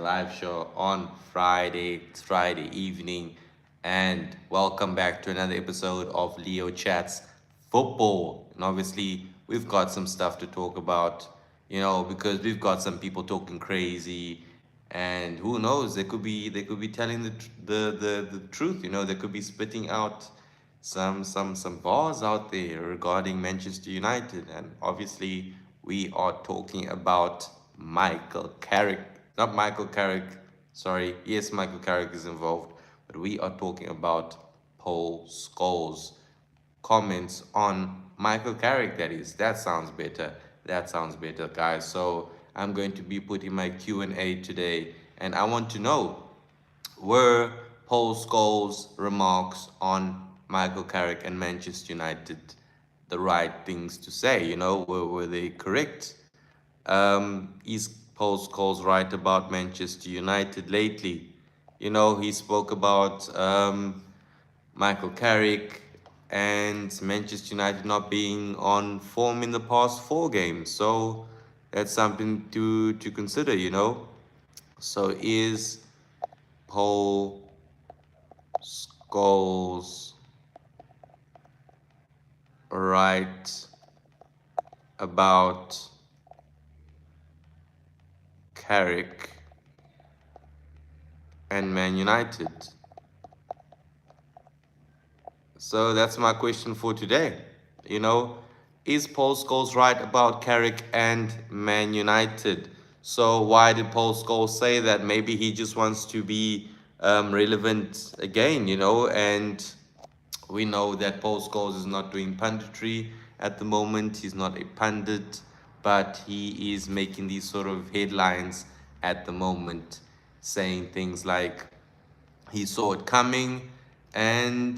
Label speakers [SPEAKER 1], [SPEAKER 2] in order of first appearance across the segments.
[SPEAKER 1] live show on Friday. It's Friday evening, and welcome back to another episode of Leo Chats Football. And obviously, we've got some stuff to talk about, because we've got some people talking crazy, and who knows, they could be telling the truth. They could be spitting out some bars out there regarding Manchester United, and obviously we are talking about Michael Carrick, not Michael Carrick. Sorry, yes, Michael Carrick is involved, but we are talking about Paul Scholes' comments on Michael Carrick. That sounds better. That sounds better, guys. So I'm going to be putting my Q&A today, and I want to know, were Paul Scholes' remarks on Michael Carrick and Manchester United the right things to say? Were they correct? Is Paul Scholes right about Manchester United lately? He spoke about Michael Carrick and Manchester United not being on form in the past four games. So that's something to consider. So is Paul Scholes right about Carrick and Man United? So that's my question for today. You know, is Paul Scholes right about Carrick and Man United? So why did Paul Scholes say that? Maybe he just wants to be relevant again, and we know that Paul Scholes is not doing punditry at the moment. He's not a pundit, but he is making these sort of headlines at the moment, saying things like he saw it coming, and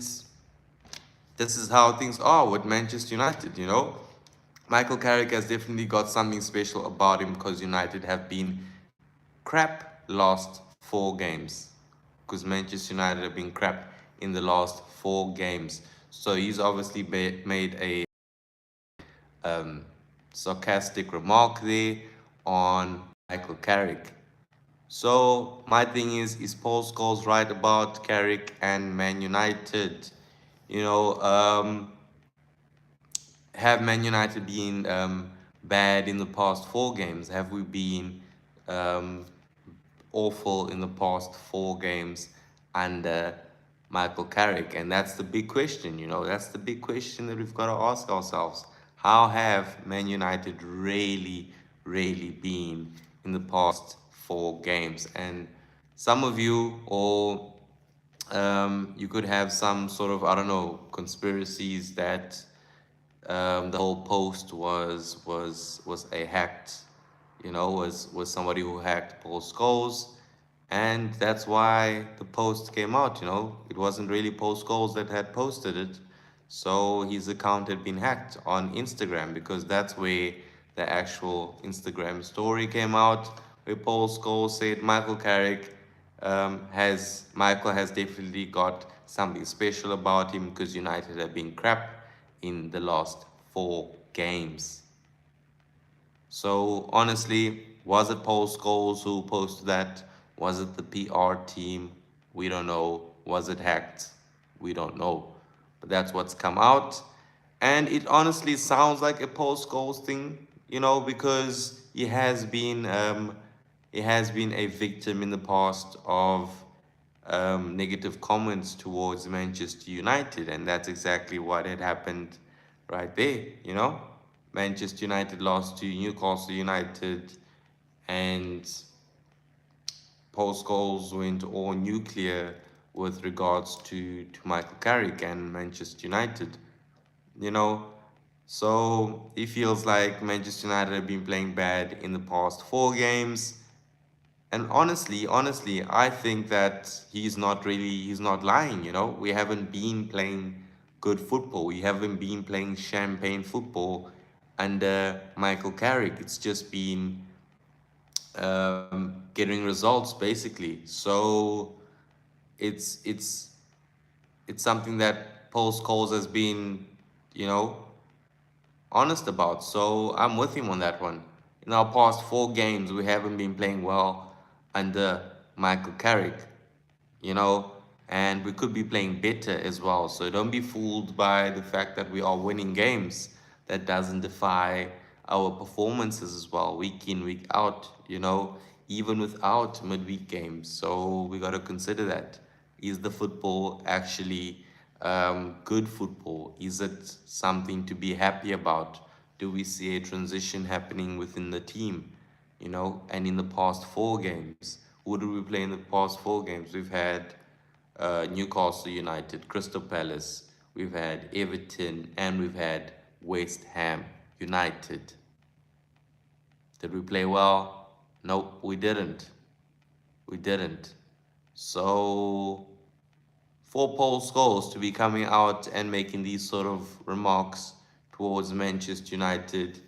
[SPEAKER 1] this is how things are with Manchester United. Michael Carrick has definitely got something special about him because United have been crap last four games. Because Manchester United have been crap in the last four games. So he's obviously made a sarcastic remark there on Michael Carrick. So my thing is Paul Scholes right about Carrick and Man United? You know, have Man United been bad in the past four games? Have we been um, awful in the past four games under Michael Carrick? And that's the big question. That's the big question that we've got to ask ourselves. How have Man United really been in the past four games? And some of you, or you could have some sort of, I don't know, conspiracies that the whole post was a hacked, was somebody who hacked Paul Scholes, and that's why the post came out. It wasn't really Paul Scholes that had posted it, so his account had been hacked on Instagram, because that's where the actual Instagram story came out, where Paul Scholes said Michael has definitely got something special about him because United have been crap in the last four games. So honestly, was it Paul Scholes who posted that? Was it the PR team? We don't know. Was it hacked? We don't know. But that's what's come out. And it honestly sounds like a Paul Scholes thing, because he has been a victim in the past of negative comments towards Manchester United, and that's exactly what had happened right there. Manchester United lost to Newcastle United, and Paul Scholes went all nuclear with regards to Michael Carrick and Manchester United. You know, so he feels like Manchester United have been playing bad in the past four games. And honestly, I think that he's not lying. We haven't been playing good football. We haven't been playing champagne football under Michael Carrick. It's just been getting results basically. So it's it's it's something that Paul Scholes has been, you know, honest about. So I'm with him on that one. In our past four games, we haven't been playing well. under Michael Carrick, you know, and we could be playing better as well. So don't be fooled by the fact that we are winning games. That doesn't defy our performances as well, week in, week out, even without midweek games. So we got to consider that. Is the football actually good football? Is it something to be happy about? Do we see a transition happening within the team? And in the past 4 games, who did we play in the past 4 games? We've had Newcastle United, Crystal Palace, we've had Everton, and we've had West Ham United. Did we play well? Nope, we didn't. We didn't. So, for Paul Scholes to be coming out and making these sort of remarks towards Manchester United,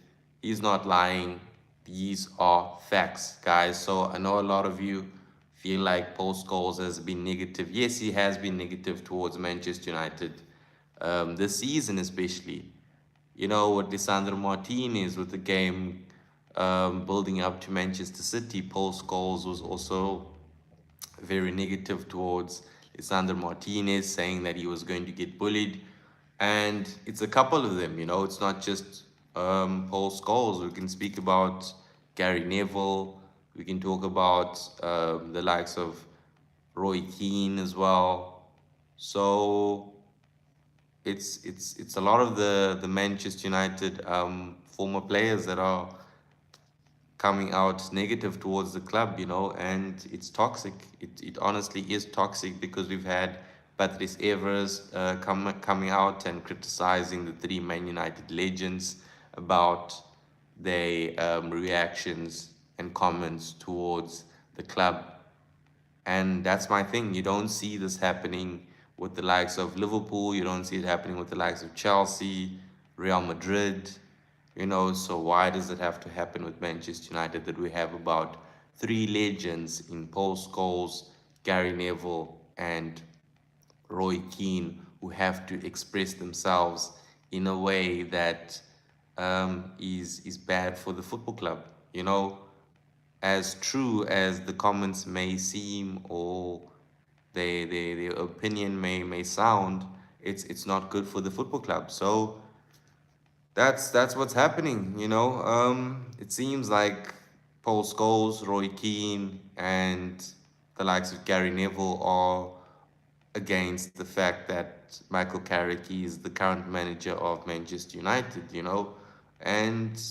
[SPEAKER 1] he's not lying. These are facts, guys. So I know a lot of you feel like Paul Scholes has been negative. Yes, he has been negative towards Manchester United this season, especially. With Lisandro Martinez, with the game building up to Manchester City, Paul Scholes was also very negative towards Lisandro Martinez, saying that he was going to get bullied. And it's a couple of them, it's not just Paul Scholes. We can speak about Gary Neville. We can talk about the likes of Roy Keane as well. So it's a lot of the Manchester United former players that are coming out negative towards the club, and it's toxic. It honestly is toxic because we've had Patrice Evers coming out and criticizing the three Man United legends about their reactions and comments towards the club. And that's my thing. You don't see this happening with the likes of Liverpool. You don't see it happening with the likes of Chelsea, Real Madrid. So why does it have to happen with Manchester United that we have about three legends in Paul Scholes, Gary Neville, and Roy Keane who have to express themselves in a way that is bad for the football club? As true as the comments may seem, or their opinion may sound, it's not good for the football club. So that's what's happening. It seems like Paul Scholes, Roy Keane, and the likes of Gary Neville are against the fact that Michael Carrick is the current manager of Manchester United. And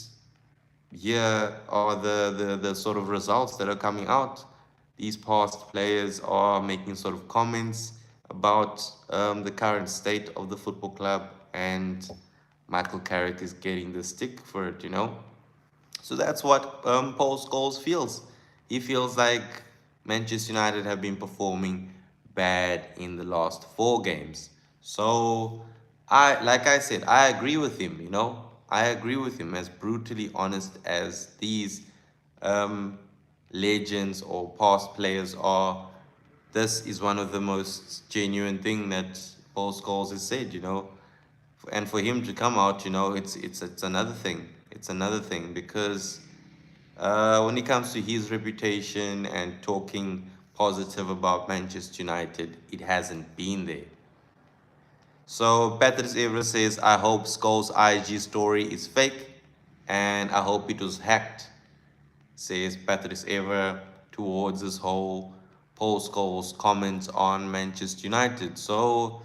[SPEAKER 1] here are the sort of results that are coming out. These past players are making sort of comments about the current state of the football club, and Michael Carrick is getting the stick for it. So that's what Paul Scholes feels. He feels like Manchester United have been performing bad in the last 4 games. So like I said, I agree with him. I agree with him, as brutally honest as these um, legends or past players are. This is one of the most genuine thing that Paul Scholes has said. And for him to come out, it's another thing. It's another thing because when it comes to his reputation and talking positive about Manchester United, it hasn't been there. So Patrice Evra says, I hope Scholes' IG story is fake and I hope it was hacked, says Patrice Evra towards this whole Paul Scholes comments on Manchester United. So,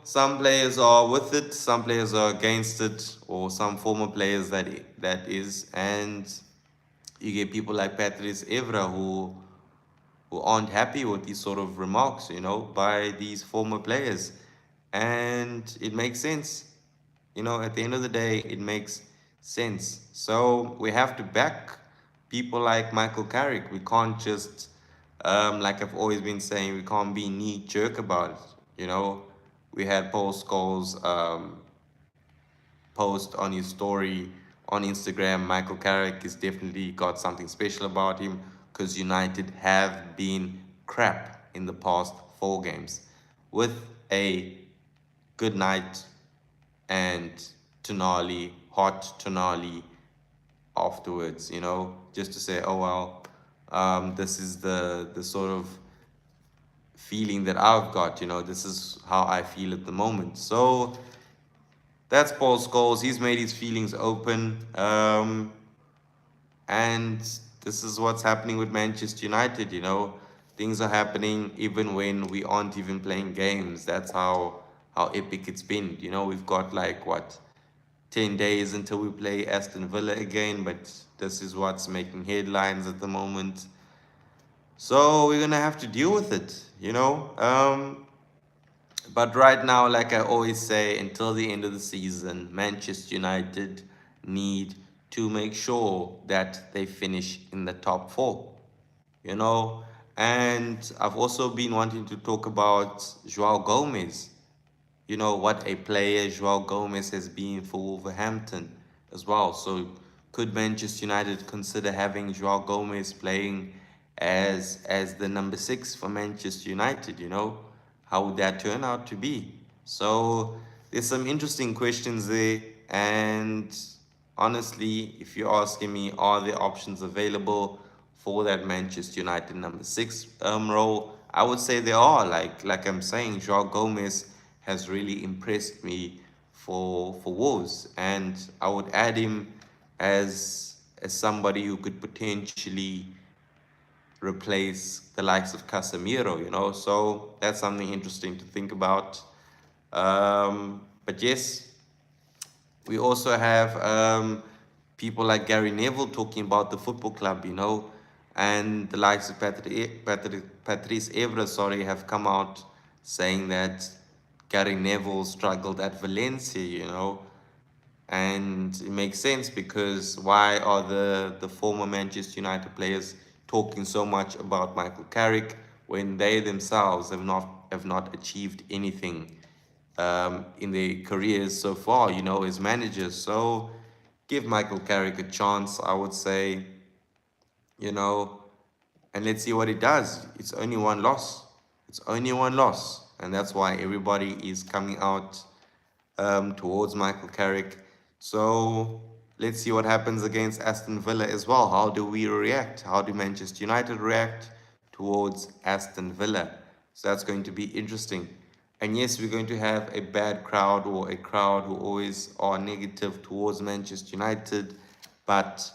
[SPEAKER 1] some players are with it, some players are against it, or some former players that is, and you get people like Patrice Evra who aren't happy with these sort of remarks, by these former players. And it makes sense. At the end of the day, it makes sense. So we have to back people like Michael Carrick. We can't just, like I've always been saying, we can't be knee jerk about it. We had Paul Scholes post on his story on Instagram. Michael Carrick has definitely got something special about him because United have been crap in the past 4 games. With a good night and hot Tonali afterwards, just to say, oh well, This is the sort of feeling that I've got. This is how I feel at the moment. So that's Paul Scholes. He's made his feelings open. And this is what's happening with Manchester United. Things are happening even when we aren't even playing games. That's how epic it's been. We've got like what 10 days until we play Aston Villa again, but this is what's making headlines at the moment. So we're gonna have to deal with it. But right now, like I always say, until the end of the season, Manchester United need to make sure that they finish in the top four, you know. And I've also been wanting to talk about Joao Gomez. What a player Joao Gomez has been for Wolverhampton as well. So could Manchester United consider having Joao Gomez playing as the number 6 for Manchester United? How would that turn out to be? So there's some interesting questions there. And honestly, if you're asking me, are there options available for that Manchester United number 6 role? I would say there are. Like I'm saying, Joao Gomez has really impressed me for Wolves, and I would add him as somebody who could potentially replace the likes of Casemiro. So that's something interesting to think about. But yes, we also have people like Gary Neville talking about the football club, and the likes of Patrice Evra, sorry, have come out saying that Gary Neville struggled at Valencia. And it makes sense because why are the former Manchester United players talking so much about Michael Carrick when they themselves have not achieved anything in their careers so far, as managers? So give Michael Carrick a chance, I would say, you know, and let's see what he does. It's only one loss. It's only one loss. And that's why everybody is coming out towards Michael Carrick. So let's see what happens against Aston Villa as well. How do we react? How do Manchester United react towards Aston Villa? So that's going to be interesting. And yes, we're going to have a bad crowd or a crowd who always are negative towards Manchester United. But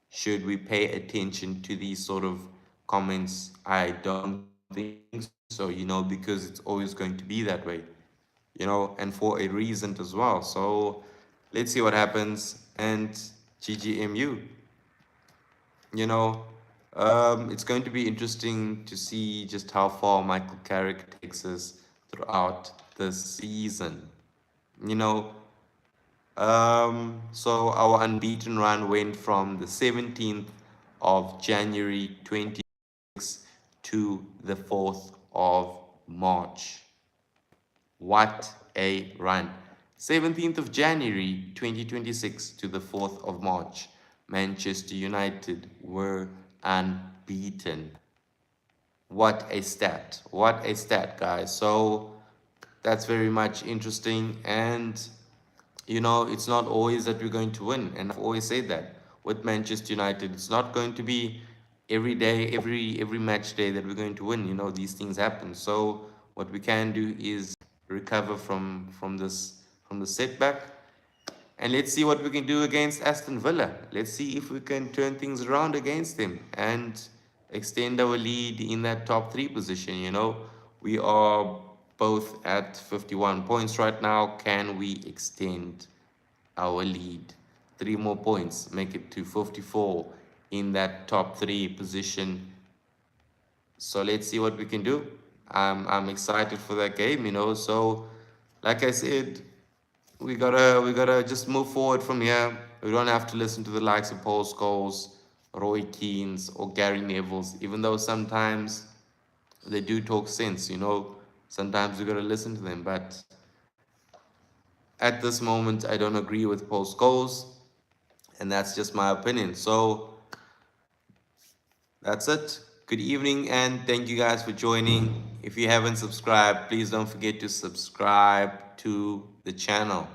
[SPEAKER 1] should we pay attention to these sort of comments? I don't think so, because it's always going to be that way, and for a reason as well. So let's see what happens. And GGMU, you know, it's going to be interesting to see just how far Michael Carrick takes us throughout this season. You know, so our unbeaten run went from the 17th of January 26 to the 4th of March. What a run. 17th of January 2026 to the 4th of March. Manchester United were unbeaten. What a stat. What a stat, guys. So that's very much interesting. And, it's not always that we're going to win. And I've always said that with Manchester United, it's not going to be every day, every match day that we're going to win. These things happen. So what we can do is recover from the setback, and let's see what we can do against Aston Villa. Let's see if we can turn things around against them and extend our lead in that top 3 position. We are both at 51 points right now. Can we extend our lead 3 more points, make it to 54 in that top 3 position? So let's see what we can do. I'm excited for that game. So like I said, we gotta just move forward from here. We don't have to listen to the likes of Paul Scholes, Roy Keanes, or Gary Neville's, even though sometimes they do talk sense. Sometimes we gotta listen to them, but at this moment I don't agree with Paul Scholes, and that's just my opinion. So that's it. Good evening, and thank you guys for joining. If you haven't subscribed, please don't forget to subscribe to the channel.